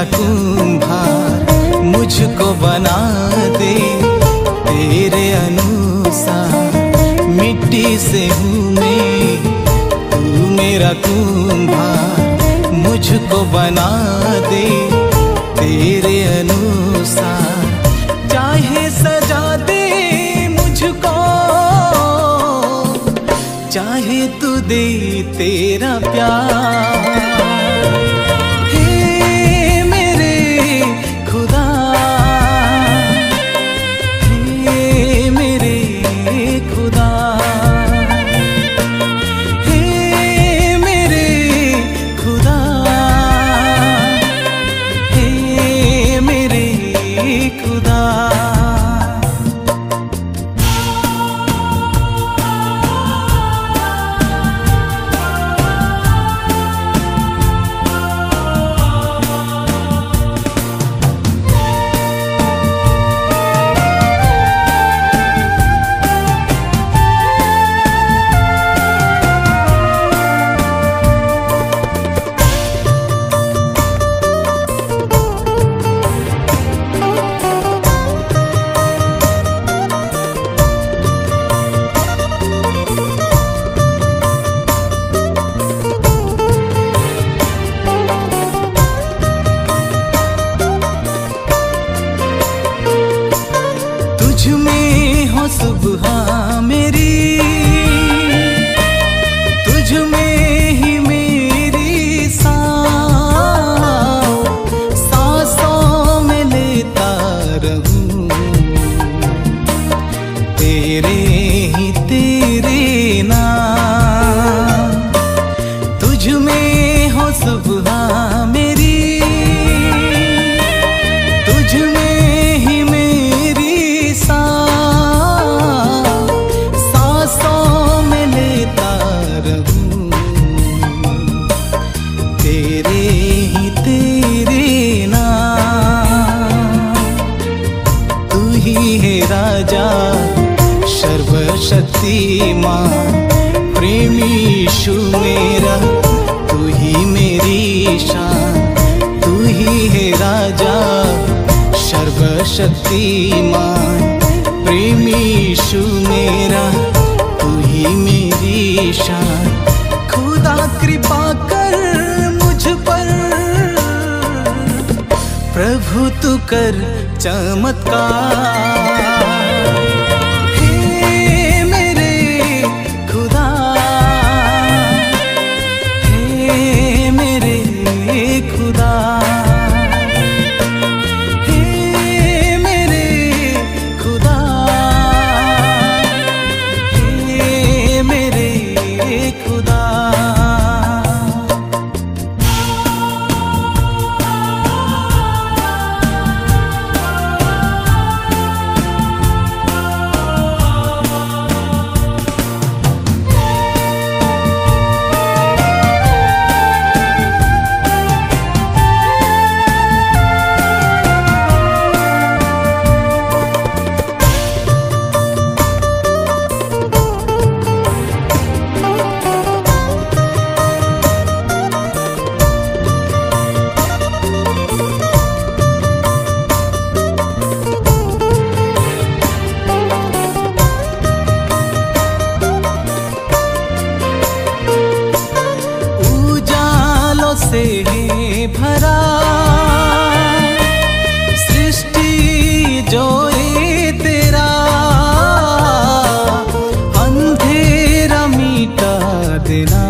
मेरा कुम्हार मुझको बना दे तेरे अनुसार। मिट्टी से हूँ मैं, तू मेरा कुम्हार मुझको बना दे तेरे अनुसार। चाहे सजा दे मुझको, चाहे तू दे तेरा प्यार। हे मेरे खुदा, हे मेरे खुदा, हे मेरे खुदा, हे मेरे खुदा। तुझ में हो सुबह मेरी, तुझ में ही मेरी सांसों में लेता रहूं तेरे ही तेरे नाम। तुझ में हो सुबह मेरी, तुझ में सांसों में लेता रहूं तेरे ही तेरे नाम। तू ही है राजा सर्वशक्तिमान, प्रेमी यीशु मेरा, तू ही मेरी शान। तू ही है राजा सर्वशक्तिमान, प्रेमी यीशु मेरा, तू ही मेरी शान। खुदा कृपा कर मुझ पर, प्रभु तू कर चमत्कार। हे मेरे खुदा, हे मेरे खुदा, खुदा। से भरा सृष्टि जो ये तेरा, अंधेरा मिटा देना,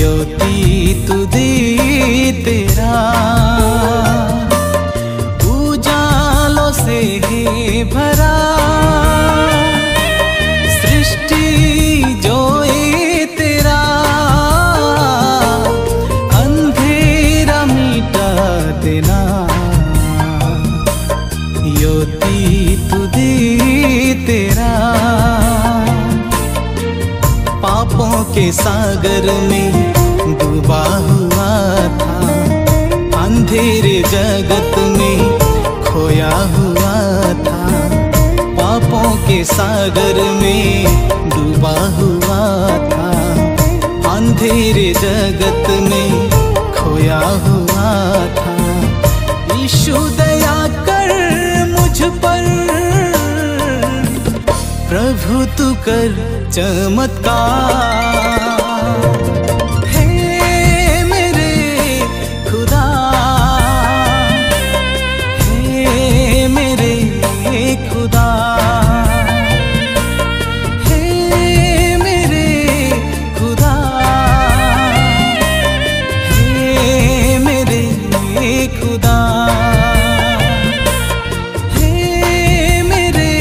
योती तू दे तेरा। उजालों से भरा सृष्टि जो ये तेरा, देना, योती तू दे तेरा। पापों के सागर में डूबा हुआ था, अंधेरे जगत में खोया हुआ था। पापों के सागर में डूबा हुआ था, अंधेरे जगत में खोया हुआ ईशु दया कर मुझ पर, प्रभु तू कर चमत्कार। हे मेरे खुदा, हे मेरे खुदा, हे मेरे खुदा, हे मेरे खुदा, हे मेरे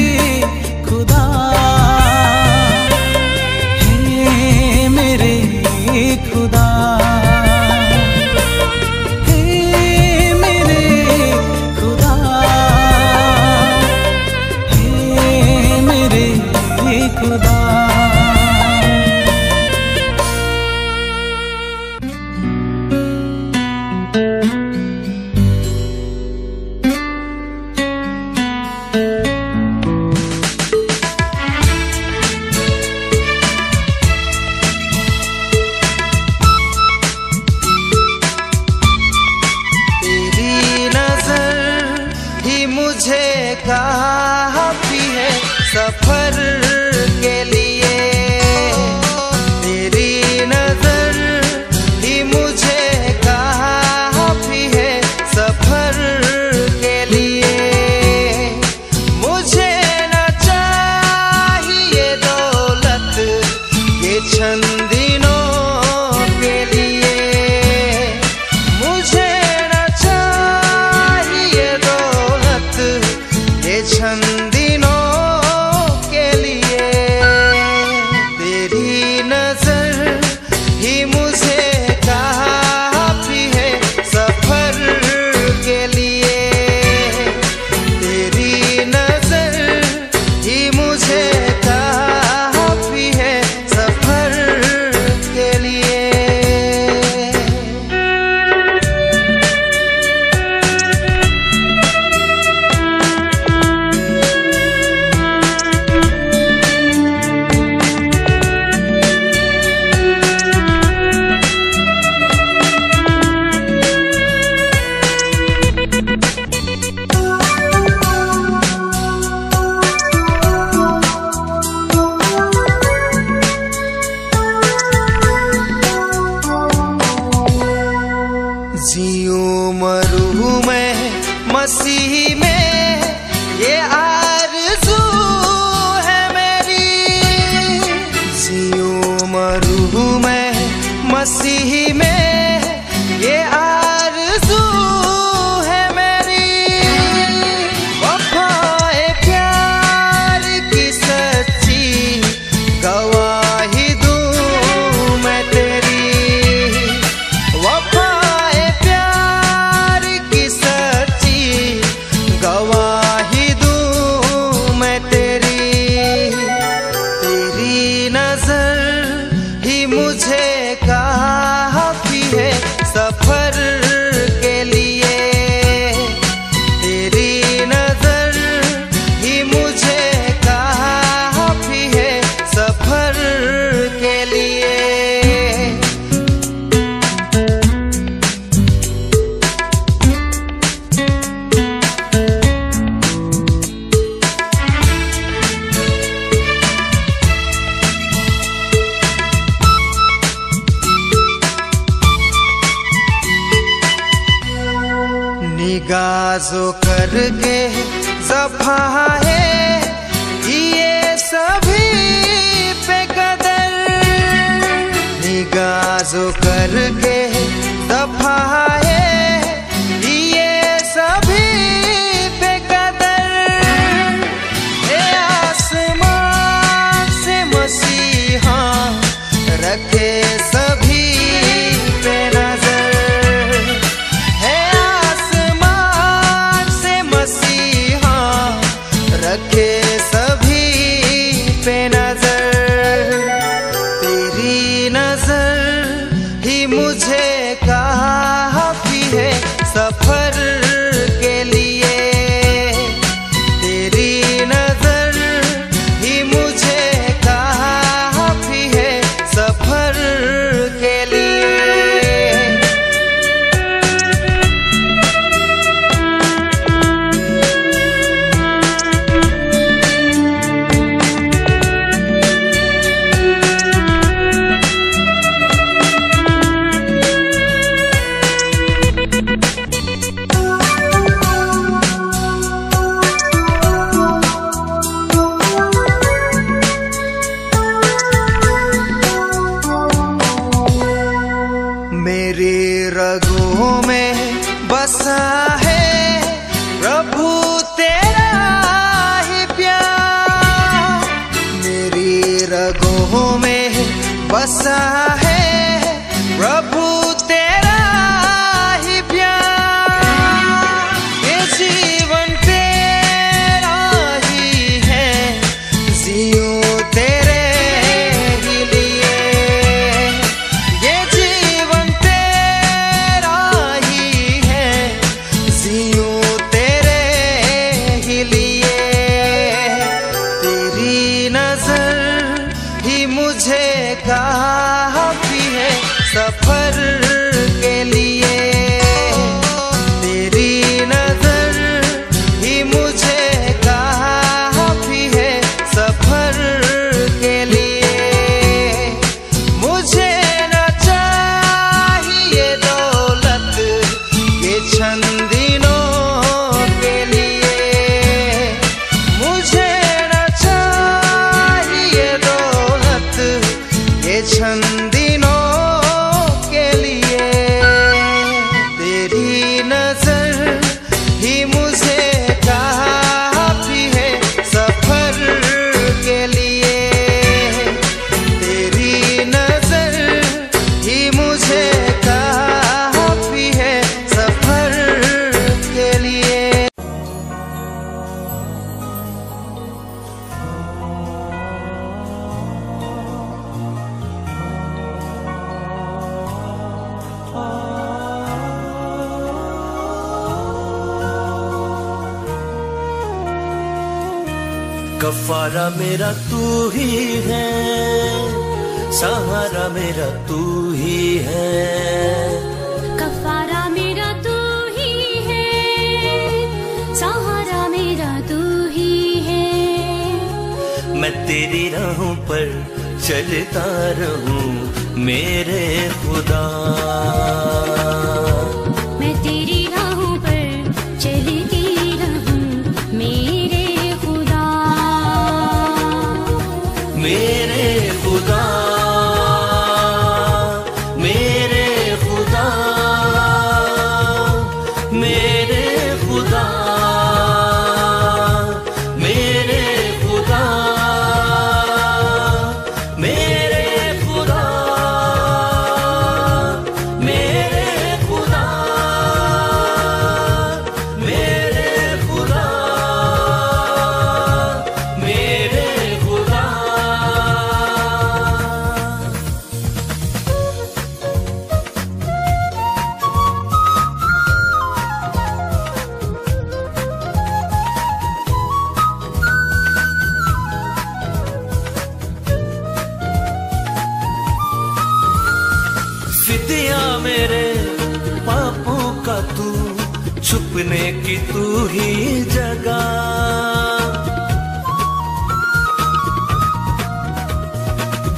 खुदा, हे मेरे खुदा, हे मेरे खुदा, हे मेरे खुदा। मुझे काफी है सफर के लिए, तेरी नजर ही मुझे काफी है सफर के लिए। मुझे न चाहिए दौलत ये चंद दिनों के लिए, मुझे न चाहिए दौलत ये चंद दिनों के लिए। तेरी नजर ही मुझे काफी है सफर के लिए, तेरी नजर ही मुझे काफी है सफर के लिए। जियूं मरूं मैं मसीह में, ये आरज़ू है मेरी। जियूं मरूं मैं मसीह में, ये आरज़ू है मेरी। वफ़ाए प्यार की सच्ची गवाही दूं मैं तेरी। वफ़ाए प्यार की सच्ची गवाही दूं मैं तेरी। तेरी नजर ही मुझे काफी है सफर के लिए, तेरी नजर ही मुझे काफी है सफर के लिए। निगाज़ों करके ज़फ़ा है ये सभी पे कदर। निगाज़ों करके ज़फ़ा है ये सभी पे कदर। हे आसमान से मसीहा रखे सभी पे नजर। रखे सभी पे नजर। तेरी नजर ही मुझे काफी है सफर के लिए, तेरी नजर ही मुझे काफी है सफर के लिए। मेरी रगों में बसा है प्रभु तेरा ही प्यार। मेरी रगों में बसा है प्रभु तेरा ही प्यार। ये जीवन तेरा ही है, जियूं तेरे ही लिए। ये जीवन तेरा ही है, जियूं तेरे ही लिए। तेरी नजर ही मुझे काफी है सफर के लिए। तेरी नजर ही मुझे काफी है सफर के लिए। मुझे न चाहिए दौलत ये चंद दिनों के लिए। मुझे न चाहिए दौलत ये चंद दिनों के लिए। तेरी नजर ही मुझे काफी है सफर के लिए। तेरी नजर ही मुझे काफी है सफर के लिए। कफारा मेरा तू ही है, सहारा मेरा तू ही है। कफारा मेरा तू ही है, सहारा मेरा तू ही है। मैं तेरी राहों पर चलता रहूं मेरे खुदा। मैं तेरी राहों पर चलती रहूं मेरे खुदा। मेरे खुदा, मेरे खुदा, मेरे खुदा, मेरे खुदा, मेरे खुदा, मेरे खुदा, मेरे खुदा, मेरे खुदा। फिदिया मेरे पापों का तू, छुपने की तू ही जगह।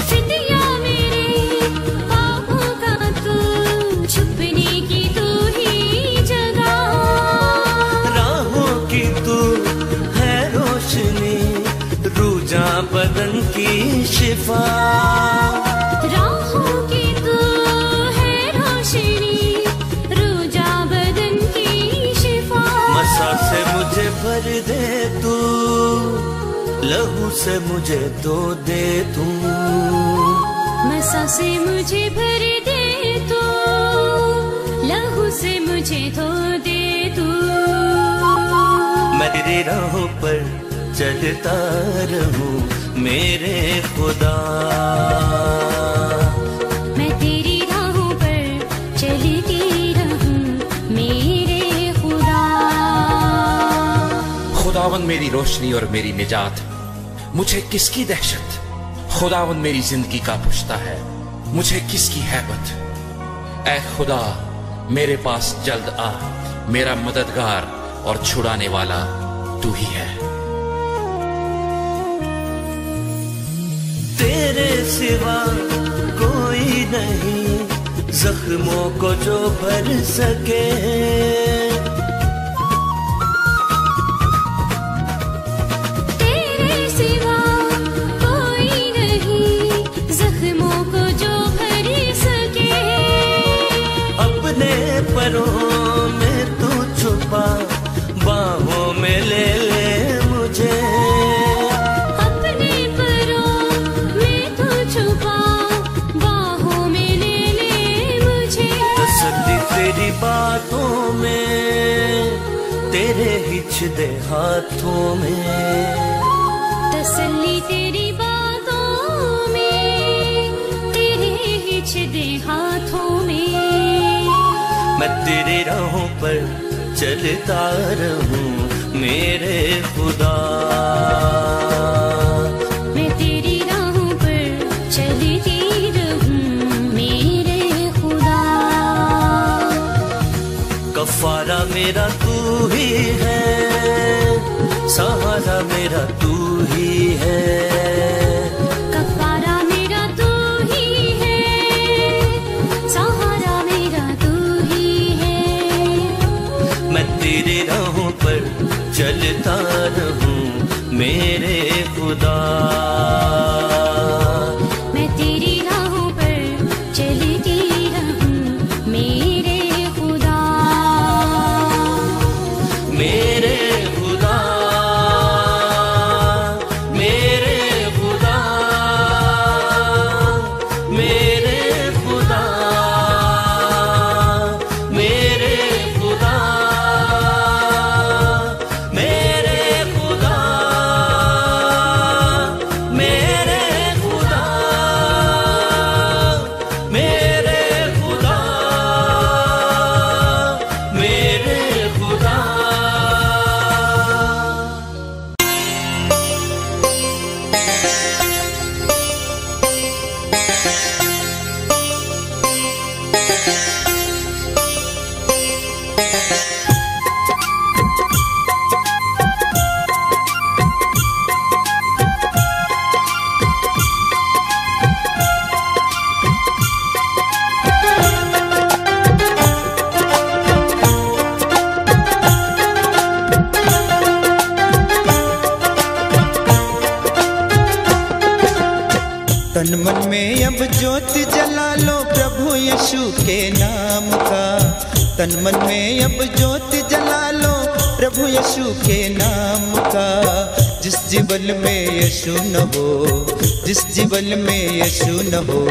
फिदिया मेरे पापों का तू, छुपने की तू ही जगह। राहों की तू है रोशनी, रूजा बदन की शिफा। राहों की तू है रोशनी, रूजा बदन की शिफा। मसा से मुझे भर दे तू, लहू से मुझे धो दे तू। मसा से मुझे भर दे तू, लहू से मुझे धो दे तू। मैं तेरी राहों पर चलता रहूं मेरे खुदा। मैं तेरी राहों पर चलती रहूं मेरे खुदा। खुदावन मेरी रोशनी और मेरी निजात, मुझे किसकी दहशत। खुदावन मेरी जिंदगी का पुश्ता है, मुझे किसकी हैबत। ऐ खुदा मेरे पास जल्द आ, मेरा मददगार और छुड़ाने वाला तू ही है। तेरे सिवा कोई नहीं, जख्मों को जो भर सके। तेरे सिवा कोई नहीं, जख्मों को जो भर सके। तेरी बातों में, तेरे हिचदे हाथों में, तसल्ली तेरी बातों में, तेरे हिचदे हाथों में। मैं तेरी राहों पर चलता रहूं मेरे खुदा, मैं तेरी राहों पर चलती रहूं मेरे खुदा। कफारा मेरा तू ही है, सहारा मेरा तू ही है, कफारा मेरा तू ही है, सहारा मेरा तू ही है। मैं तेरे राहों पर चलता रहूं मेरे खुदा, मैं तेरी राहों पर चलती रहूं मेरे खुदा, मेरे खुदा, मेरे खुदा, मेरे खुदा, मेरे खुदा, मेरे खुदा, मेरे खुदा, मेरे खुदा, मेरे खुदा। तन मन में अब ज्योति जला लो प्रभु यीशु के नाम का, तन मन में अब ज्योति जला लो प्रभु यीशु के नाम का। जिस जीवन में यीशु न हो, जिस जीवन में यीशु न हो,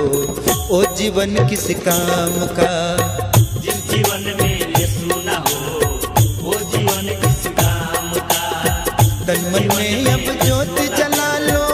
ओ जीवन किस काम का। जिस जीवन में यीशु न हो, वो जीवन किस काम का। तन मन में अब ज्योति जला लो,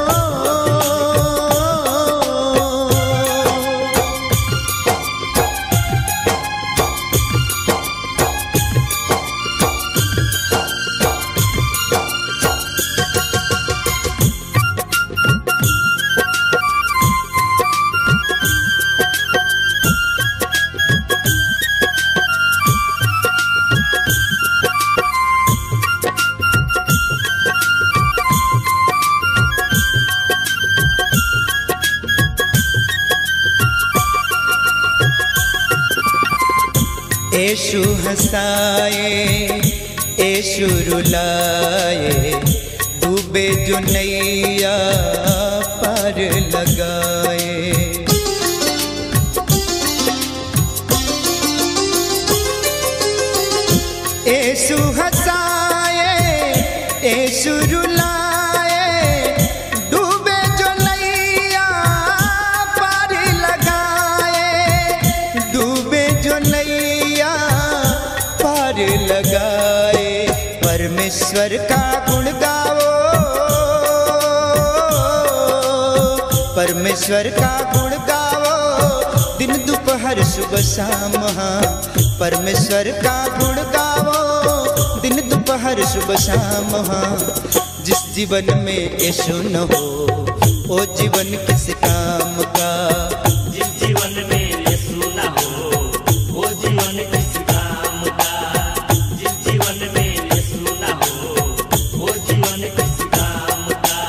यीशु हंसाए, यीशु रुलाए, डूबे जो नैया पार लगाए। यीशु हंसाए, यीशु रुलाए, डूबे जो नैया पार लगाए, डूबे जो नैया पार लगाए। परमेश्वर का गुण गाओ, परमेश्वर का गुण गाओ, दिन दोपहर सुबह शाम। हाँ, परमेश्वर का गुण गाओ, दिन दोपहर सुबह शाम। हाँ, जिस जीवन में यीशु न हो, वो जीवन किस काम का। जिस जीवन में यीशु न हो, वो जीवन किस काम का। जिस जीवन में यीशु न हो, वो जीवन किस काम का।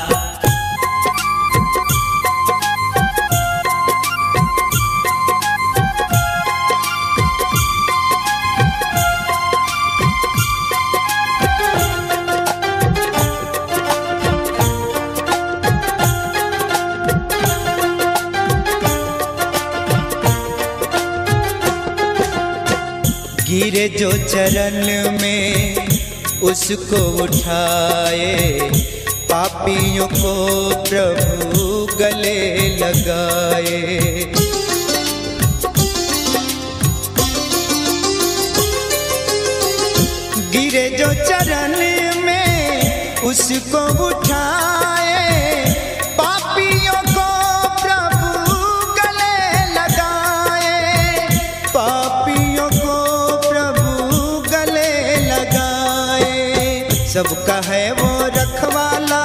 गिरे जो चरण में उसको उठाए, पापियों को प्रभु गले लगाए। गिरे जो चरण में उसको उठाए, पापियों को प्रभु गले लगाए, पापियों को प्रभु गले लगाए। सबका है वो रखवाला,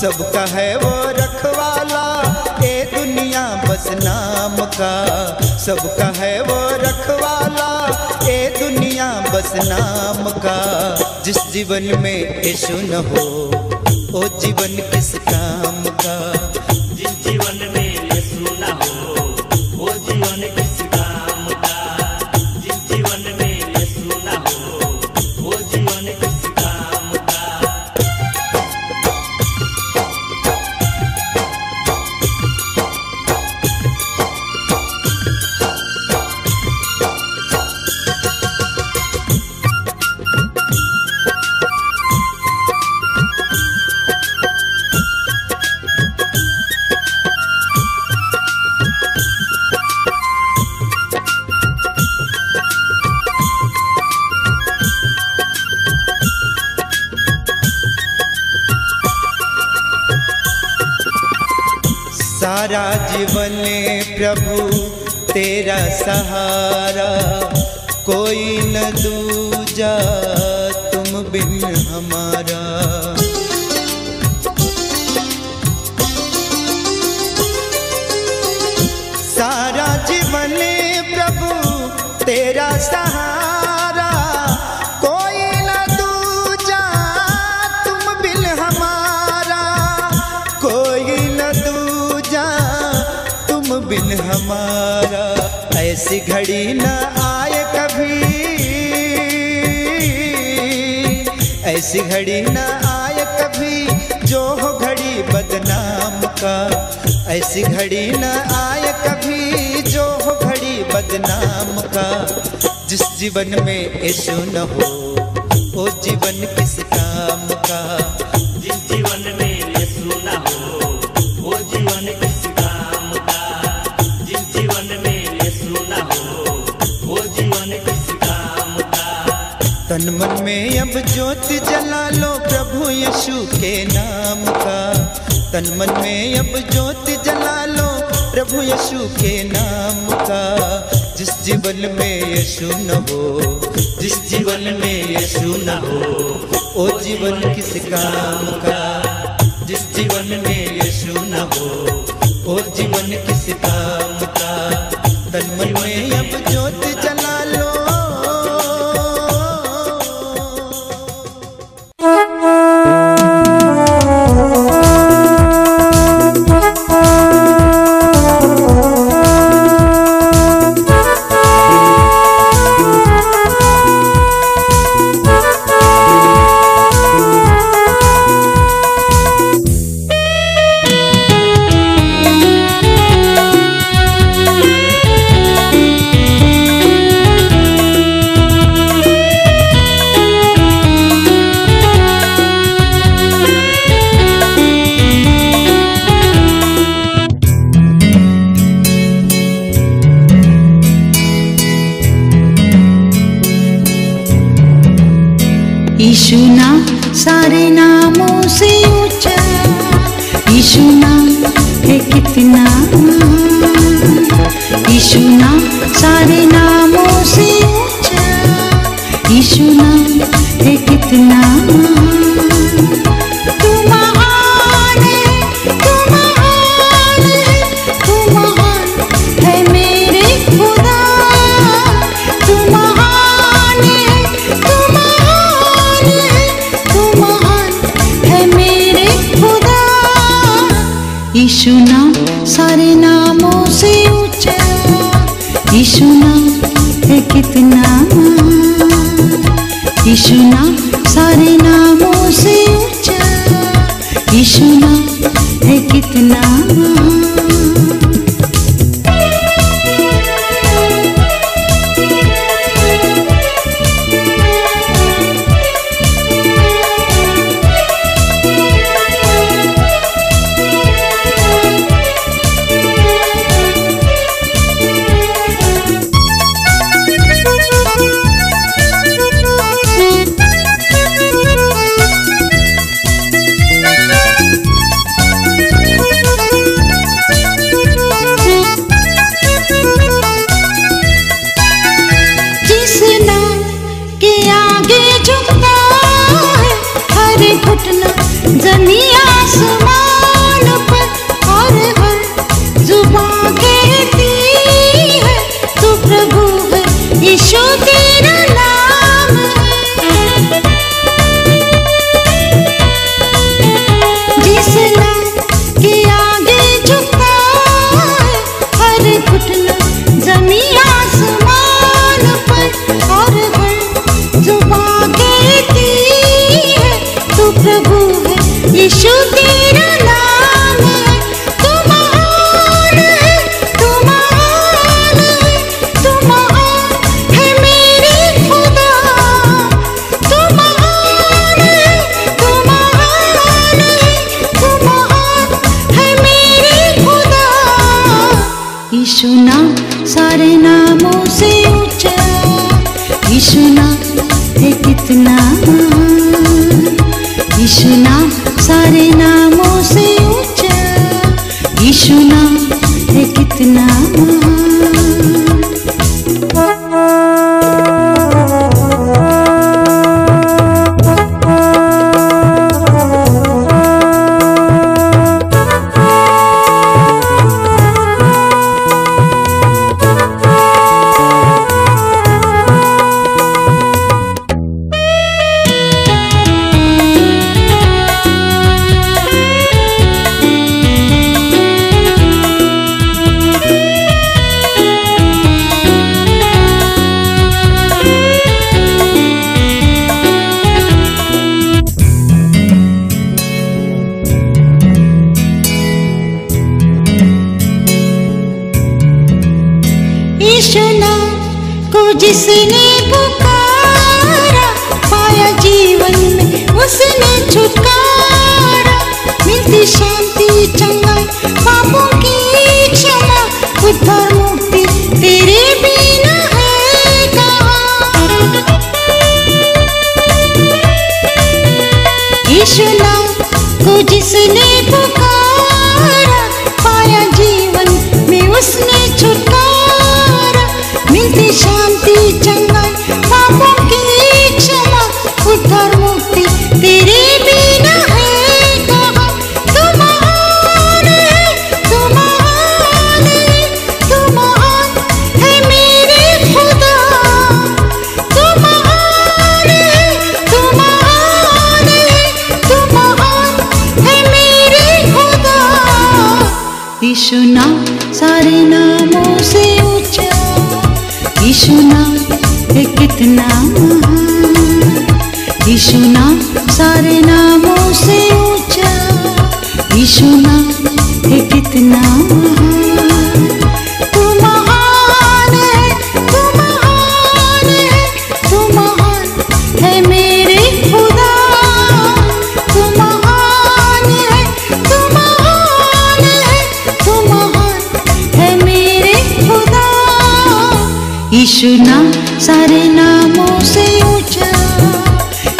सबका है वो रखवाला, ए दुनिया बस नाम का। सबका है वो रखवाला, ए दुनिया बस नाम का। जिस जीवन में यीशु न हो, ओ जीवन किस काम का। जिस जीवन में यीशु न हो, वो जीवन किस काम का। जिस जीवन में यीशु न हो, वो जीवन किस काम का। सारा जीवन प्रभु तेरा सहारा, कोई न दूजा तुम बिन हमारा। सारा जीवन प्रभु तेरा सहारा, कोई न दूजा तुम बिन हमारा, कोई न दूजा तुम बिन हमारा। ऐसी घड़ी न आए कभी, ऐसी घड़ी न आए कभी, जो हो घड़ी बदनाम का। ऐसी घड़ी न आए कभी, जो हो घड़ी बदनाम का। जिस जीवन में यीशु न हो, वो जीवन किस काम का। जिस जीवन में यीशु न हो, वो जीवन किस काम का। जिस जीवन में यीशु न हो, वो जीवन किस काम का। तन मन में अब ज्योति जला लो प्रभु यीशु के नाम का। तन मन में अब ज्योति जला लो प्रभु यीशु के नाम का। जिस जीवन में यीशु न हो, जिस जीवन में यीशु न हो, वो जीवन किस काम का। जिस जीवन में यीशु न हो, वो जीवन किस काम का। तन मन में अब ज्योति जला लो। यीशु नाम सारे नामों से ऊंचा, यीशु नाम है कितना। यीशु नाम सारे नामों से ऊंचा, यीशु नाम है कितना। तू महान है, तू महान है, तू महान है मेरे खुदा। तू महान है, तू महान है, तू महान है मेरे खुदा। यीशु नाम सारे नामों से ऊंचा, यीशु नाम है कितना। यीशु नाम सारे नामों से ऊंचा, यीशु नाम है कितना। सारे नामों से ऊंचा, यीशु नाम है कितना महान। यीशु नाम सारे नामों से ऊंचा, यीशु नाम है कितना महान। जिसने पुकारा पाया जीवन में उसने छुटकारा, मिलती शांति चंगाई पापों की क्षमा, उद्धार मुक्ति तेरे बिना है कहाँ। यीशु नाम को जिसने पुकारा पाया जीवन में उसने छुटकारा, मिलती शांति चंगाई पापों की क्षमा, उद्धार मुक्ति तेरे बिना है कहाँ। तू महान है, तू महान है, तू महान है मेरे खुदा। तू महान है, तू महान है, तू महान है मेरे खुदा। यीशु नाम सारे नामों से ऊंचा, यीशु नाम है कितना महान। यीशु नाम सारे नामों से ऊंचा, यीशु नाम है कितना महान। तू महान है, तू महान है, तू महान है मेरे खुदा। तू महान है, तू महान है, तू महान है मेरे खुदा। यीशु नाम सारे नामों से ऊंचा,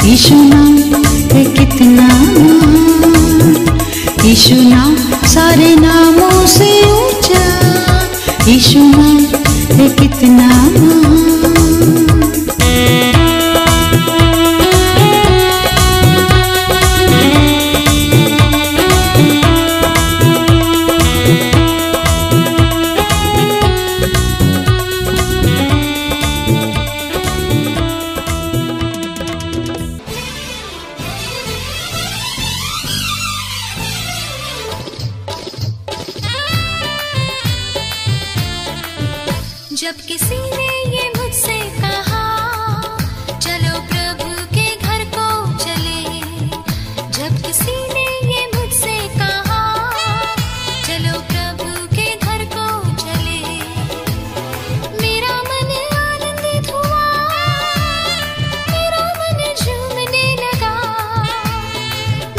यीशु नाम है कितना महान। यीशु नाम सारे नामों से ऊंचा, यीशु नाम है कितना महान। जब किसी ने ये मुझसे कहा चलो प्रभु के घर को चले, जब किसी ने ये मुझसे कहा चलो प्रभु के घर को चले, मेरा मन आनंदित हुआ, मेरा मन झूमने लगा,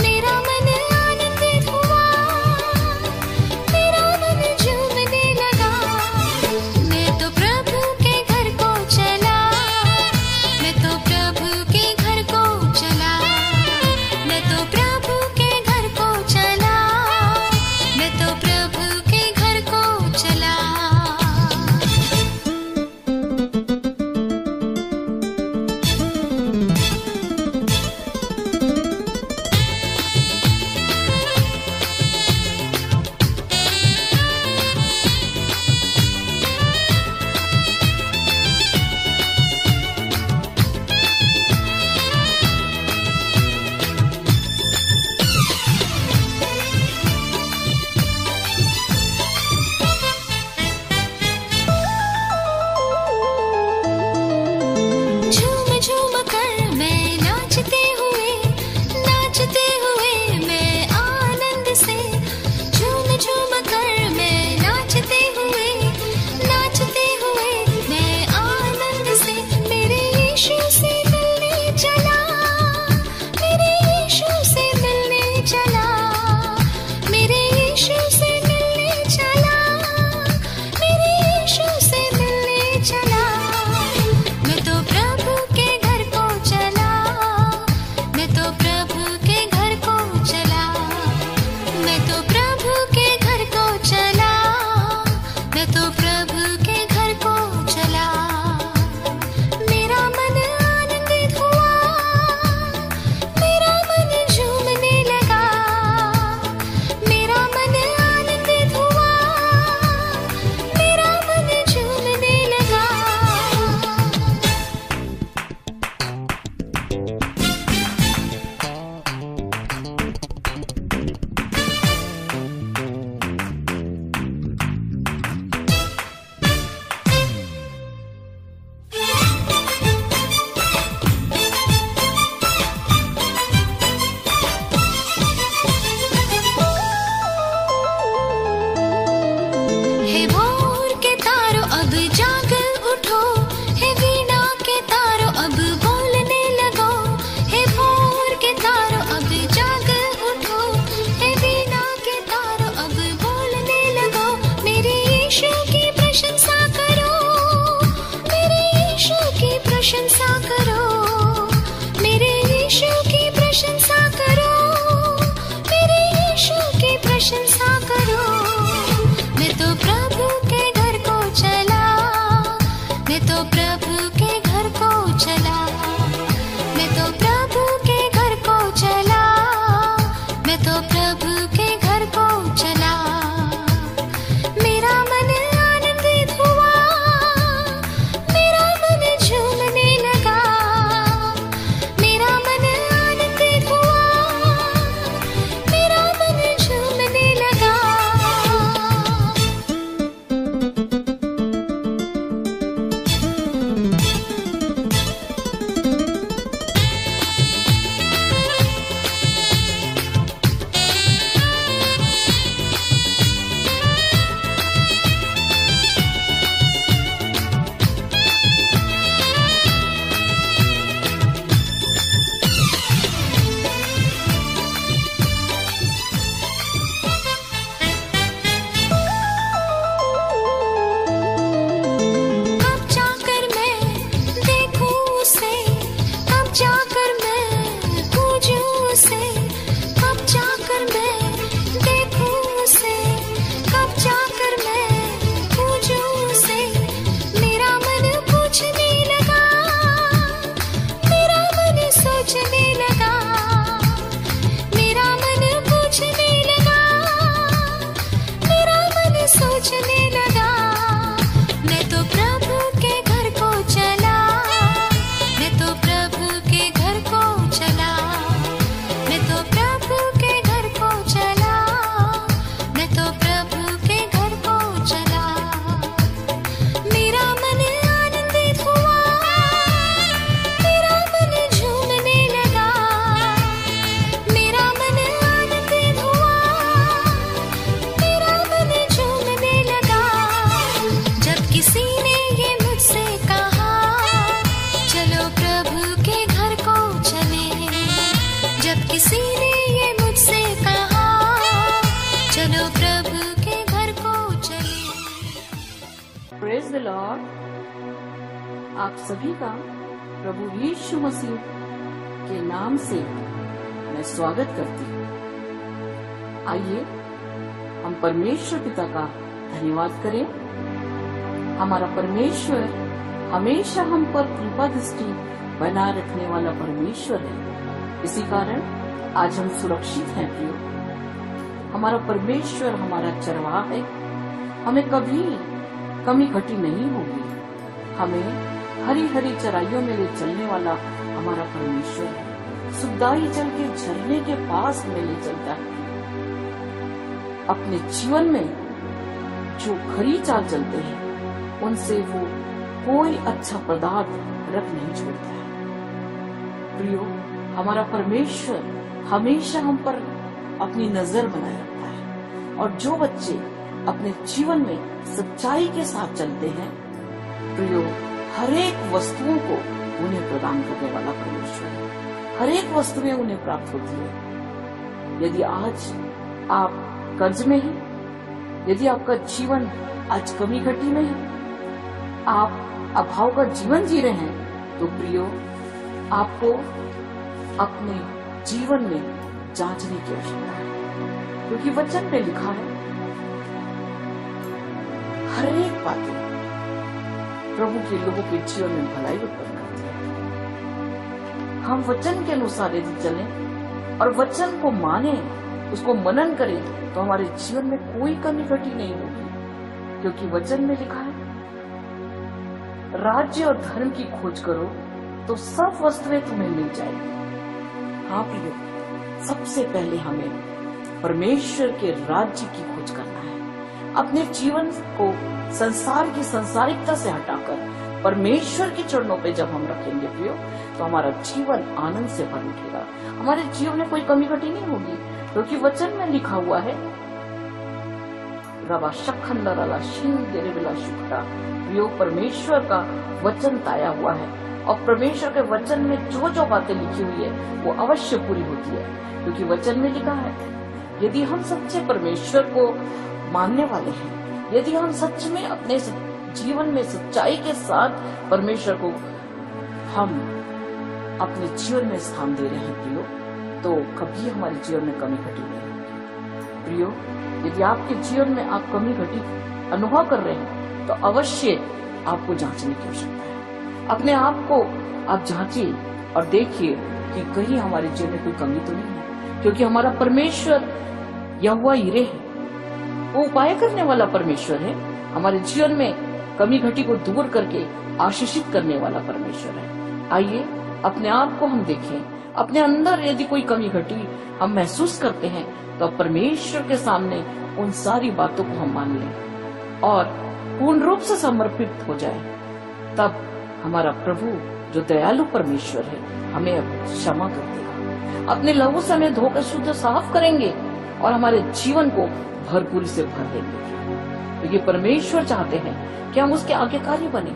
मेरा मन आनंदित हुआ, मेरा मन झूमने लगा। मैं तो प्रभु के घर को किसी ने ये मुझसे कहा, चलो प्रभु के घर को चले। जब किसी ने ये मुझसे कहा, चलो प्रभु के घर को चले। Praise the Lord. आप सभी का प्रभु यीशु मसीह के नाम से मैं स्वागत करती हूँ। आइए हम परमेश्वर पिता का धन्यवाद करें। हमारा परमेश्वर हमेशा हम पर कृपा दृष्टि बनाए रखने वाला परमेश्वर है। इसी कारण आज हम सुरक्षित हैं प्रियो। हमारा परमेश्वर हमारा चरवाहा है, हमें कभी कमी घटी नहीं होगी। हमें हरी हरी चराइयों में ले चलने वाला हमारा परमेश्वर है। सुखदाई जल के झरने के पास में ले चलता है। अपने जीवन में जो खरी चाल चलते हैं उनसे वो कोई अच्छा पदार्थ रख नहीं छोड़ता है। प्रियो, हमारा परमेश्वर हमेशा हम पर अपनी नजर बनाए रखता है। और जो बच्चे अपने जीवन में सच्चाई के साथ चलते हैं, प्रियो, हर एक वस्तुओं को उन्हें प्रदान करने वाला परमेश्वर है। हर एक वस्तुएं उन्हें प्राप्त होती है। यदि आज आप कर्ज में हैं, यदि आपका जीवन आज कमी घटी में है, आप अभाव का जीवन जी रहे हैं, तो प्रियो, आपको अपने जीवन में जांचने की आवश्यकता है। क्योंकि वचन में लिखा है, हर एक बातें प्रभु के लोगों के जीवन में भलाई उत्पन्न करती है। हम वचन के अनुसार यदि चलें और वचन को माने, उसको मनन करें, तो हमारे जीवन में कोई कमी घटी नहीं होगी। क्योंकि वचन में लिखा है, राज्य और धर्म की खोज करो तो सब वस्तुएं तुम्हें मिल जाएगी। हाँ प्रियो, सबसे पहले हमें परमेश्वर के राज्य की खोज करना है। अपने जीवन को संसार की संसारिकता से हटाकर परमेश्वर के चरणों पे जब हम रखेंगे प्रियो, तो हमारा जीवन आनंद से भर उठेगा। हमारे जीवन में कोई कमी घटी नहीं होगी। क्योंकि वचन में लिखा हुआ है, रवा शखंडरा शिंदेरे बिला शुक्रा। प्रियो, परमेश्वर का वचन ताया हुआ है और परमेश्वर के वचन में जो जो बातें लिखी हुई है वो अवश्य पूरी होती है। क्योंकि वचन में लिखा है, यदि हम सच्चे परमेश्वर को मानने वाले हैं, यदि हम सच में अपने जीवन में सच्चाई के साथ परमेश्वर को हम अपने जीवन में स्थान दे रहे हैं प्रियो, तो कभी हमारे जीवन में कमी घटी नहीं होगी। प्रियो, यदि आपके जीवन में आप कमी घटी अनुभव कर रहे हैं, तो अवश्य आपको जांचने की आवश्यकता है। अपने आप को आप जांचिए और देखिए कि कहीं हमारे जीवन में कोई कमी तो नहीं है। क्योंकि हमारा परमेश्वर यहोवा यिरे है, वो उपाय करने वाला परमेश्वर है। हमारे जीवन में कमी घटी को दूर करके आशीषित करने वाला परमेश्वर है। आइए अपने आप को हम देखें। अपने अंदर यदि कोई कमी घटी हम महसूस करते हैं, तो परमेश्वर के सामने उन सारी बातों को हम मान लें और पूर्ण रूप से समर्पित हो जाए। तब हमारा प्रभु जो दयालु परमेश्वर है, हमें क्षमा कर देगा। अपने लहू से हमें धोकर शुद्ध साफ करेंगे और हमारे जीवन को भरपूरी से भर देंगे। क्योंकि परमेश्वर चाहते हैं कि हम उसके आज्ञाकारी बने,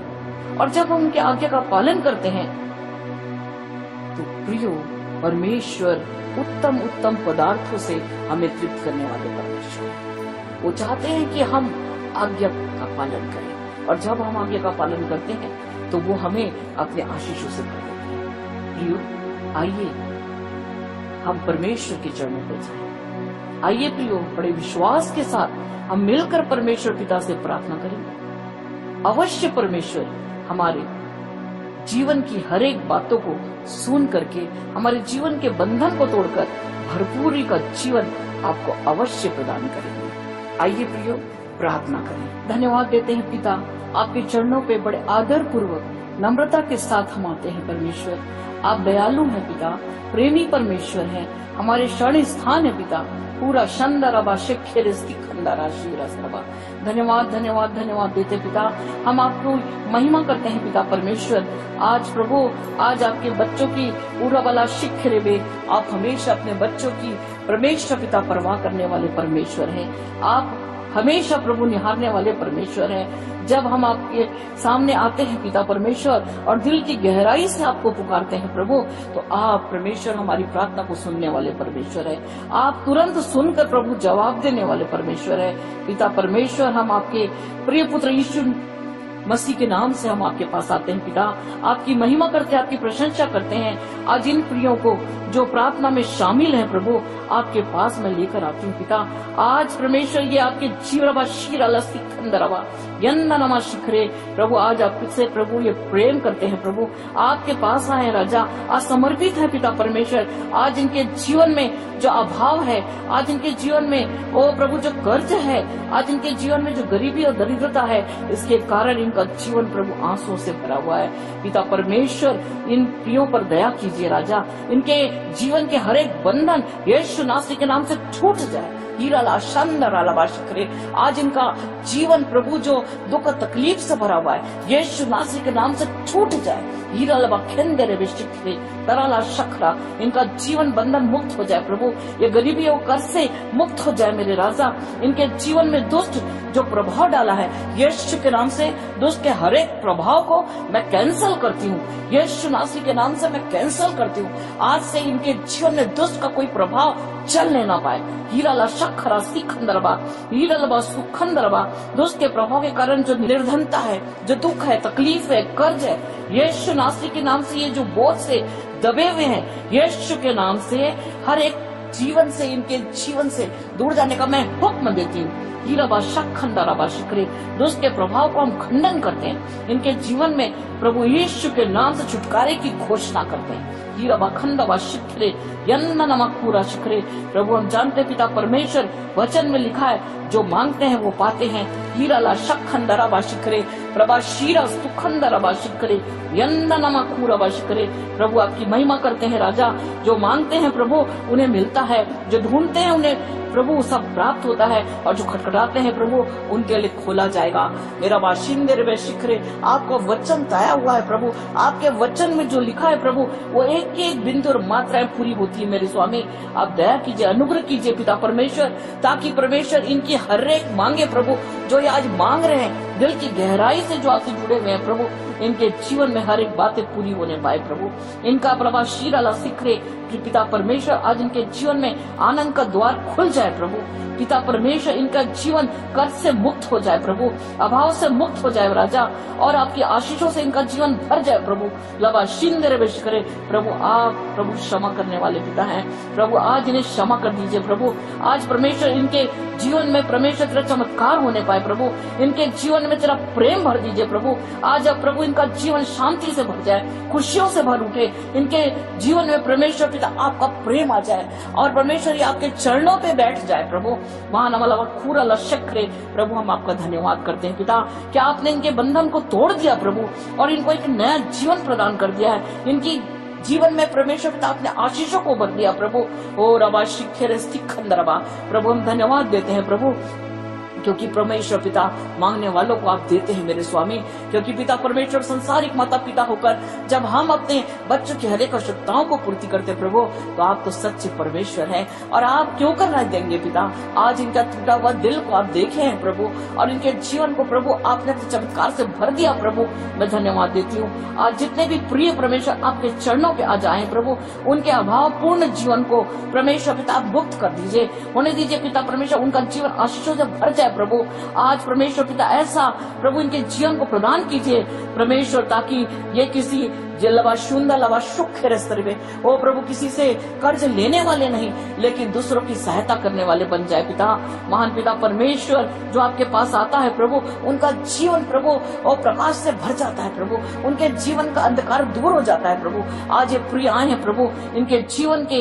और जब हम उनके आज्ञा का पालन करते हैं, तो प्रियो, परमेश्वर उत्तम उत्तम पदार्थों से हमें तृप्त करने वाले परमेश्वर हैं। वो चाहते हैं कि हम आज्ञा का पालन करें, और जब हम आज्ञा का पालन करते हैं तो वो हमें अपने आशीषों से भर देते हैं। प्रियो, आइए हम परमेश्वर के चरणों पर जाएं। आइए प्रियो, बड़े विश्वास के साथ हम मिलकर परमेश्वर पिता से प्रार्थना करें। अवश्य परमेश्वर हमारे जीवन की हर एक बातों को सुन करके हमारे जीवन के बंधन को तोड़कर भरपूरी का जीवन आपको अवश्य प्रदान करेंगे। आइए प्रियो, प्रार्थना करें। धन्यवाद देते हैं पिता, आपके चरणों पे बड़े आदर पूर्वक नम्रता के साथ हम आते हैं। परमेश्वर, आप दयालु हैं पिता, प्रेमी परमेश्वर हैं, हमारे शरण स्थान है पिता। पूरा शंदरबा शिक्षित धन्यवाद धन्यवाद धन्यवाद देते पिता। हम आपको महिमा करते हैं पिता परमेश्वर। आज प्रभु, आज आपके बच्चों की पूरा वाला शिक्षे बे, आप हमेशा अपने बच्चों की परमेश्वर पिता परवाह करने वाले परमेश्वर हैं। आप हमेशा प्रभु निहारने वाले परमेश्वर हैं। जब हम आपके सामने आते हैं पिता परमेश्वर और दिल की गहराई से आपको पुकारते हैं प्रभु, तो आप परमेश्वर हमारी प्रार्थना को सुनने वाले परमेश्वर है। आप तुरंत सुनकर प्रभु जवाब देने वाले परमेश्वर है। पिता परमेश्वर, हम आपके प्रिय पुत्र यीशु मसीह के नाम से हम आपके पास आते हैं पिता, आपकी महिमा करते हैं, आपकी प्रशंसा करते हैं। आज इन प्रियों को जो प्रार्थना में शामिल है प्रभु, आपके पास मैं लेकर आती हूँ पिता। आज परमेश्वर ये आपके जीवरवा शीरला सिकंदरवा यन्नमा शिखरे प्रभु, आज आपसे प्रभु ये प्रेम करते हैं प्रभु, आपके पास आए राजा, आज समर्पित है पिता परमेश्वर। आज इनके जीवन में जो अभाव है, आज इनके जीवन में ओ प्रभु जो कर्ज है, आज इनके जीवन में जो गरीबी और दरिद्रता है, इसके कारण इनका जीवन प्रभु आंसुओं से भरा हुआ है। पिता परमेश्वर, इन प्रियों पर दया कीजिए राजा, इनके जीवन के हर एक बंधन यीशु नासरी के नाम से छूट जाए। आज इनका जीवन प्रभु जो दुख तकलीफ से भरा हुआ है, यीशु नासरी के नाम से छूट जाए। इनका जीवन बंधन मुक्त हो जाए प्रभु, ये गरीबी और कर्ज से मुक्त हो जाए मेरे राजा। इनके जीवन में दुष्ट जो प्रभाव डाला है, यीशु के नाम से दुष्ट के हर एक प्रभाव को मैं कैंसिल करती हूँ, यीशु नासरी के नाम से मैं कैंसिल करती हूँ। आज से इनके जीवन में दुष्ट का कोई प्रभाव चलने ना पाए। हीराला शखरा सिखंदरबा हीरालबा सुखंदरबा, दुष्ट के प्रभाव के कारण जो निर्धनता है, जो दुख है, तकलीफ है, कर्ज है, यीशु नासरी के नाम से ये जो बोझ से दबे हुए हैं, यीशु के नाम से हर एक जीवन से, इनके जीवन से दूर जाने का मैं हुक्म देती हूँ। हीराबा शखंदरबा शिकरे, दुष्ट के प्रभाव को हम खंडन करते हैं, इनके जीवन में प्रभु यीशु के नाम से छुटकारे की घोषणा करते हैं। हीराबा खंडबा शिखरे यन्नमा पूरा शिखरे, प्रभु हम जानते पिता परमेश्वर, वचन में लिखा है जो मांगते हैं वो पाते हैं। हीराला शखंदरबा शिखरे प्रभा शीरा सुखंदरबा शिखरे यन्नमा पूरा शिखरे, प्रभु आपकी महिमा करते हैं राजा। जो मांगते हैं प्रभु उन्हें मिलता है, जो ढूंढते हैं उन्हें प्रभु सब प्राप्त होता है, और जो खटखटाते हैं प्रभु उनके लिए खोला जाएगा। मेरा बाशिंदे शिखरे, आपका वचन तया हुआ है प्रभु, आपके वचन में जो लिखा है प्रभु वो एक एक बिंदु और मात्राएं पूरी होती है। मेरे स्वामी आप दया कीजिए, अनुग्रह कीजिए पिता परमेश्वर, ताकि परमेश्वर इनकी हर एक मांगे प्रभु जो ये आज मांग रहे हैं, दिल की गहराई से जो आपसे जुड़े हुए हैं प्रभु, इनके जीवन में हर एक बातें पूरी होने पाए प्रभु। इनका प्रभा शीराला सिखरे पिता परमेश्वर, आज इनके जीवन में आनंद का द्वार खुल जाए प्रभु। पिता परमेश्वर, इनका जीवन कर्ज से मुक्त हो जाए प्रभु, अभाव से मुक्त हो जाए राजा, और आपकी आशीषों से इनका जीवन भर जाए प्रभु। लबा शिंदे करे प्रभु, आप प्रभु क्षमा करने वाले पिता हैं प्रभु, आज इन्हें क्षमा कर दीजिए प्रभु। आज परमेश्वर इनके जीवन में परमेश्वर तेरा चमत्कार होने पाए प्रभु, इनके जीवन में तेरा प्रेम भर दीजिए प्रभु। आज अब प्रभु इनका जीवन शांति से भर जाए, खुशियों से भर उठे, इनके जीवन में परमेश्वर पिता आपका प्रेम आ जाए, और परमेश्वर ये आपके चरणों पे बैठ जाए प्रभु। खूरा लशक्रे प्रभु, हम आपका धन्यवाद करते हैं पिता, क्या आपने इनके बंधन को तोड़ दिया प्रभु, और इनको एक नया जीवन प्रदान कर दिया है। इनकी जीवन में परमेश्वर पिता आपने आशीषों को भर दिया प्रभु। ओ रबा शिखरे सिखंदरबा, प्रभु हम धन्यवाद देते हैं प्रभु, क्योंकि परमेश्वर पिता मांगने वालों को आप देते हैं मेरे स्वामी। क्योंकि पिता परमेश्वर संसारिक माता पिता होकर जब हम अपने बच्चों की हर एक आवश्यकताओं को पूर्ति करते प्रभु, तो आप तो सच्चे परमेश्वर हैं, और आप क्यों करना देंगे पिता। आज इनका टूटा हुआ दिल को आप देखे हैं प्रभु, और इनके जीवन को प्रभु आपने चमत्कार से भर दिया प्रभु। मैं धन्यवाद देती हूँ। आज जितने भी प्रिय परमेश्वर आपके चरणों पे आज आए प्रभु, उनके अभाव पूर्ण जीवन को परमेश्वर पिता आप मुक्त कर दीजिए, होने दीजिए पिता परमेश्वर, उनका जीवन आशीषों से भर जाए प्रभु। आज परमेश्वर पिता ऐसा प्रभु इनके जीवन को प्रदान कीजिए परमेश्वर, ताकि ये किसी लवा शुंदा लवा सुख ओ प्रभु किसी से कर्ज लेने वाले नहीं, लेकिन दूसरों की सहायता करने वाले बन जाए पिता। महान पिता परमेश्वर, जो आपके पास आता है प्रभु, उनका जीवन प्रभु और प्रकाश से भर जाता है प्रभु, उनके जीवन का अंधकार दूर हो जाता है प्रभु। आज ये प्रिय आए हैं प्रभु, इनके जीवन के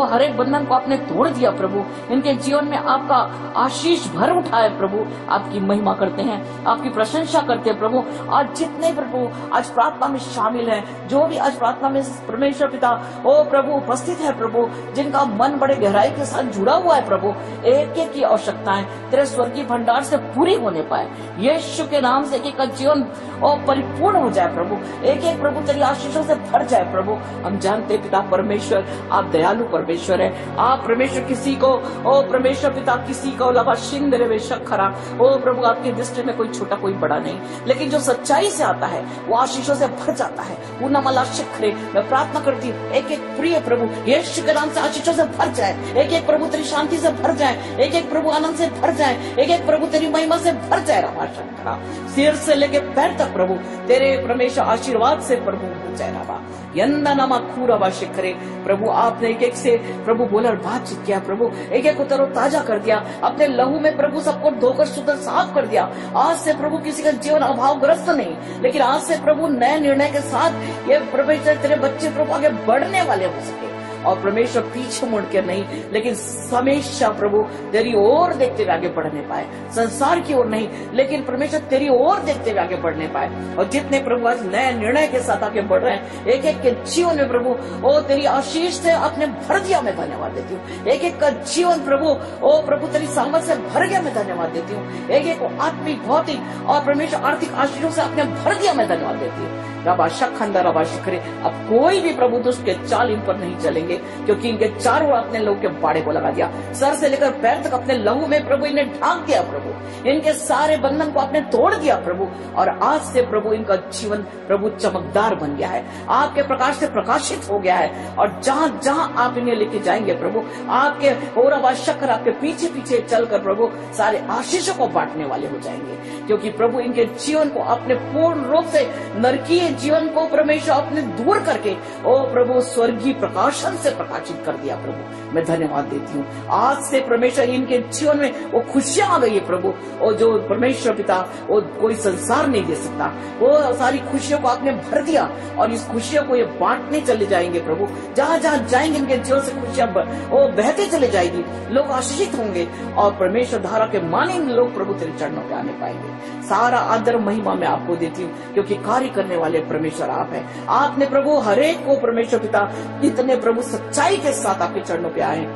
हर एक बंधन को आपने तोड़ दिया प्रभु, इनके जीवन में आपका आशीष भर उठाए प्रभु। आपकी महिमा करते हैं, आपकी प्रशंसा करते हैं प्रभु। आज जितने प्रभु आज प्रार्थना में शामिल है, जो भी आज प्रार्थना में परमेश्वर पिता ओ प्रभु उपस्थित है प्रभु, जिनका मन बड़े गहराई के साथ जुड़ा हुआ है प्रभु, एक एक की आवश्यकताएं तेरे स्वर्गीय भंडार से पूरी होने पाए। यीशु के नाम से एक एक का जीवन और परिपूर्ण हो जाए प्रभु, एक एक प्रभु तेरी आशीषों से भर जाए प्रभु। हम जानते पिता परमेश्वर आप दयालु परमेश्वर है। आप परमेश्वर किसी को ओ परमेश्वर पिता किसी को लबा शिंदरे बेशक खरा ओ प्रभु आपकी दृष्टि में कोई छोटा कोई बड़ा नहीं, लेकिन जो सच्चाई से आता है वो आशीषों से भर जाता है। वो नमला शिखरे मैं प्रार्थना करती हूँ एक एक प्रिय प्रभु यीशु के नाम से आशीषों से भर जाए, एक एक प्रभु तेरी शांति से भर जाए, एक एक प्रभु आनंद से भर जाए, एक एक प्रभु तेरी महिमा से भर जाए। रामा शंकरा सिर से लेके पैर तक प्रभु तेरे परमेश्वर आशीर्वाद से प्रभु भर जाए। रामा यन्ना नामा खूरा शिखरे प्रभु आपने एक एक से प्रभु बोला और बातचीत किया प्रभु, एक एक को तरो ताजा कर दिया अपने लहू में प्रभु, सबको धोकर शुद्ध साफ कर दिया। आज से प्रभु किसी का जीवन अभावग्रस्त नहीं, लेकिन आज से प्रभु नए निर्णय के साथ ये परमेश्वर तेरे बच्चे प्रभु आगे बढ़ने वाले हो सके और परमेश्वर पीछे मुड़ के नहीं, लेकिन हमेशा प्रभु तेरी ओर देखते हुए आगे बढ़ने पाए, संसार की ओर नहीं लेकिन परमेश्वर तेरी ओर देखते हुए आगे बढ़ने पाए। और जितने प्रभु आज नए निर्णय के साथ आगे बढ़ रहे हैं, एक एक के जीवन में प्रभु ओ तेरी आशीष से अपने भर दिया मैं धन्यवाद देती हूँ। एक एक का जीवन प्रभु ओ प्रभु तेरी सामर्थ से भर गया मैं धन्यवाद देती हूँ। एक एक को आत्मिक भौतिक और परमेश्वर आर्थिक आशीषों से अपने भर दिया मैं धन्यवाद देती हूँ। रबा शखंदा रबा शिखरे अब कोई भी प्रभु दुष्ट के चाल इन पर नहीं चलेंगे, क्योंकि इनके चारों ओर अपने लहू के बाड़े को लगा दिया। सर से लेकर पैर तक अपने लहू में प्रभु इन्हें ढांक दिया प्रभु, इनके सारे बंधन को आपने तोड़ दिया प्रभु। और आज से प्रभु इनका जीवन प्रभु चमकदार बन गया है, आपके प्रकाश से प्रकाशित हो गया है। और जहाँ जहाँ आप इन्हें लेके जाएंगे प्रभु आपके और रबा शक्र आपके पीछे पीछे चलकर प्रभु सारे आशीषों को बांटने वाले हो जाएंगे, क्योंकि प्रभु इनके जीवन को अपने पूर्ण रूप से नरकीय जीवन को परमेश्वर अपने दूर करके ओ प्रभु स्वर्गीय प्रकाशन से प्रकाशित कर दिया प्रभु। मैं धन्यवाद देती हूँ। आज से परमेश्वर इनके जीवन में वो खुशियां आ गई है प्रभु, और जो परमेश्वर पिता वो कोई संसार नहीं दे सकता, वो सारी खुशियों को आपने भर दिया और इस खुशियों को ये बांटने चले जाएंगे प्रभु। जहाँ जहाँ जाएंगे इनके जीवन से खुशियां वो बहते चले जाएगी, लोग आशीषित होंगे और परमेश्वर धारा के मानेंगे लोग प्रभु तेरे चरणों पे आने पाएंगे। सारा आदर महिमा मैं आपको देती हूँ, क्योंकि कार्य करने वाले परमेश्वर आप हैं। आपने प्रभु हरेक को परमेश्वर पिता इतने प्रभु सच्चाई के साथ आपके चरणों पे आए,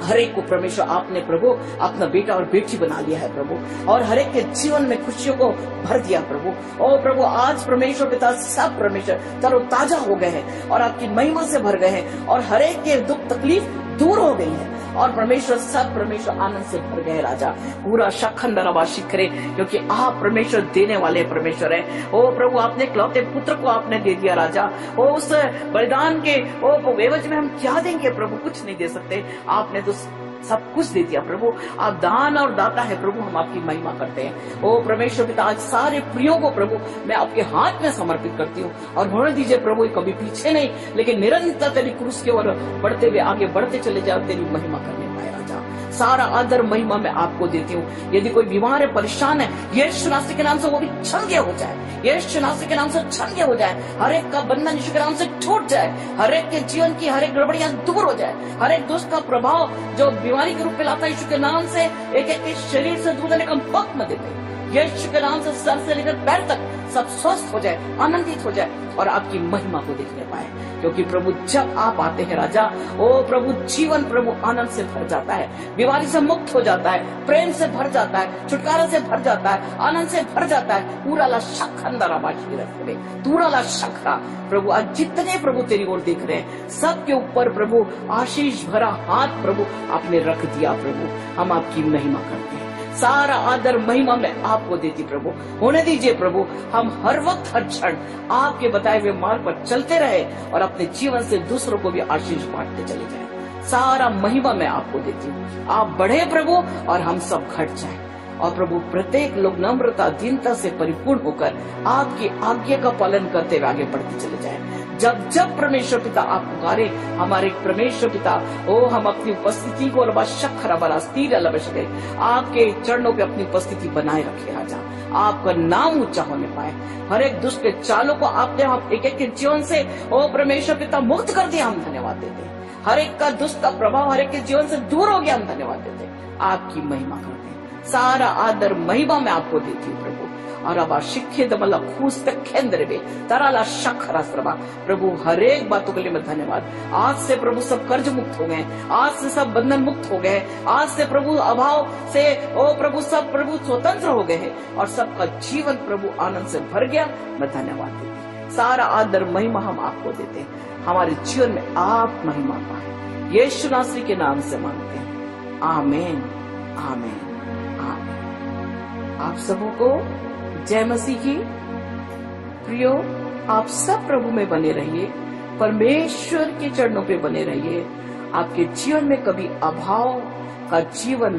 हरेक को परमेश्वर आपने प्रभु अपना बेटा और बेटी बना लिया है प्रभु, और हरेक के जीवन में खुशियों को भर दिया प्रभु। और प्रभु आज परमेश्वर पिता सब परमेश्वर तरोताजा हो गए हैं और आपकी महिमा से भर गए हैं, और हरेक के दुख तकलीफ दूर हो गई है, और परमेश्वर सब परमेश्वर आनंद से भर गए राजा। पूरा शखंड रबा शिखरे, क्योंकि आप परमेश्वर देने वाले परमेश्वर है। ओ प्रभु आपने इकलौते पुत्र को आपने दे दिया राजा, ओ उस बलिदान के ओ एवज में हम क्या देंगे प्रभु, कुछ नहीं दे सकते, आपने तो सब कुछ दे दिया प्रभु। आप दान और दाता है प्रभु, हम आपकी महिमा करते हैं। ओ परमेश्वर पिता आज सारे प्रियों को प्रभु मैं आपके हाथ में समर्पित करती हूँ, और होने दीजिए प्रभु कभी पीछे नहीं लेकिन निरंतर तेरी क्रूस के ओर बढ़ते हुए आगे बढ़ते चले जाओ, तेरी महिमा करने पाए राजा। सारा आदर महिमा मैं आपको देती हूँ। यदि कोई बीमार है परेशान है, यीशु नासरी के नाम से वो भी छंगे हो जाए, यीशु नासरी के नाम से छंगे हो जाए, हर एक का बंधन यीशु के नाम से टूट जाए, हर एक के जीवन की हर एक गड़बड़ियां दूर हो जाए, हर एक दुष्ट का प्रभाव जो बीमारी के रूप में लाता है यीशु के नाम से एक एक के शरीर से दूर होने का हुक्म देते हैं। यीशु के नाम से सर से लेकर पैर तक सब स्वस्थ हो जाए, आनंदित हो जाए और आपकी महिमा को देखने पाए, क्योंकि प्रभु जब आप आते हैं राजा ओ प्रभु जीवन प्रभु आनंद से भर जाता है, बीमारी से मुक्त हो जाता है, प्रेम से भर जाता है, छुटकारा से भर जाता है, आनंद से भर जाता है। पूरा ला शखरा प्रभु आज जितने प्रभु तेरी ओर देख रहे हैं सबके ऊपर प्रभु आशीष भरा हाथ प्रभु आपने रख दिया प्रभु। हम आपकी महिमा करते हैं, सारा आदर महिमा मैं आपको देती प्रभु। होने दीजिए प्रभु हम हर वक्त हर क्षण आपके बताए हुए मार्ग पर चलते रहे और अपने जीवन से दूसरों को भी आशीष बांटते चले जाए। सारा महिमा मैं आपको देती हूँ। आप बढ़े प्रभु और हम सब घट जाए, और प्रभु प्रत्येक लोग नम्रता दीनता से परिपूर्ण होकर आपकी आज्ञा का पालन करते हुए आगे बढ़ते चले जाए। जब जब परमेश्वर पिता आप पुकारे हमारे परमेश्वर पिता ओ हम अपनी उपस्थिति को आपके चरणों पे अपनी उपस्थिति बनाए रखे राजा। आपका नाम ऊंचा होने पाए, हर एक दुष्ट के चालों को आपने एक एक के जीवन से ओ परमेश्वर पिता मुक्त कर दिया, हम धन्यवाद देते हैं। हर एक का दुष्ट का प्रभाव हर एक के जीवन से दूर हो गया, हम धन्यवाद देते हैं। आपकी महिमा करते हैं, सारा आदर महिमा मैं आपको देती हूँ प्रभु। अरबा शिखे दमला खूस तक केंद्र में तराला शखरा सरबा। प्रभु हर एक बातों के लिए मैं धन्यवाद। आज से प्रभु सब कर्ज मुक्त हो गए, आज से सब बंधन मुक्त हो गए, आज से प्रभु अभाव से ओ प्रभु सब प्रभु स्वतंत्र हो गए हैं और सबका जीवन प्रभु आनंद से भर गया। मैं धन्यवाद देती हूँ। सारा आदर महिमा हम आपको देते हैं। हमारे जीवन में आप महिमा पाए, यीशु नासरी के नाम से मांगते हैं। आमीन, आमीन, आमीन। आप सबों को जय मसीह की। प्रियो, आप सब प्रभु में बने रहिए, परमेश्वर के चरणों पे बने रहिए। आपके जीवन में कभी अभाव का जीवन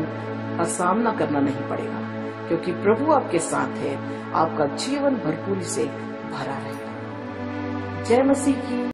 का सामना करना नहीं पड़ेगा, क्योंकि प्रभु आपके साथ है। आपका जीवन भरपूरी से भरा रहेगा। जय मसीह की।